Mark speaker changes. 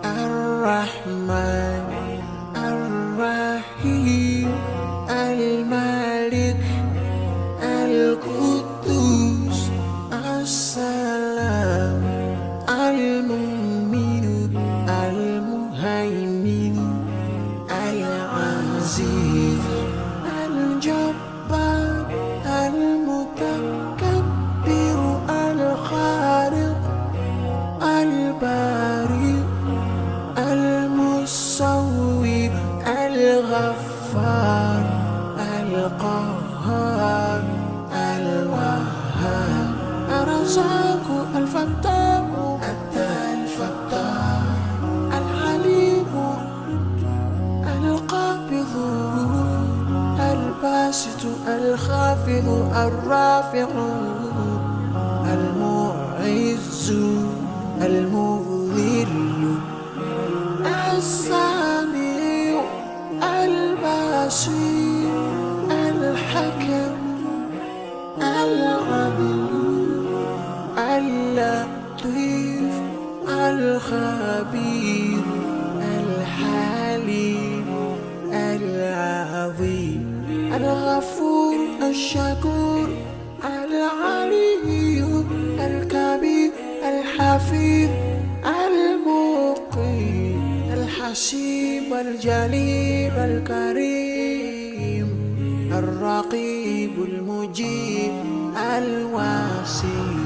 Speaker 1: الرحمن الرحيم الملك القدوس السلام المؤمن المهيمن العزيز الجبار المتكبر الخالق البارئ المصور الغفار القهار الوهاب الرزاق الفتاح العليم القابض الباسط الخافض الرافع المعز المذل السميع البصير الحكم العدل اللطيف الخبير الحليم العظيم الغفور الشكور العلي الكبير الحفيظ المقيم الحسيب الجليل الكريم الرقيب المجيب الواسع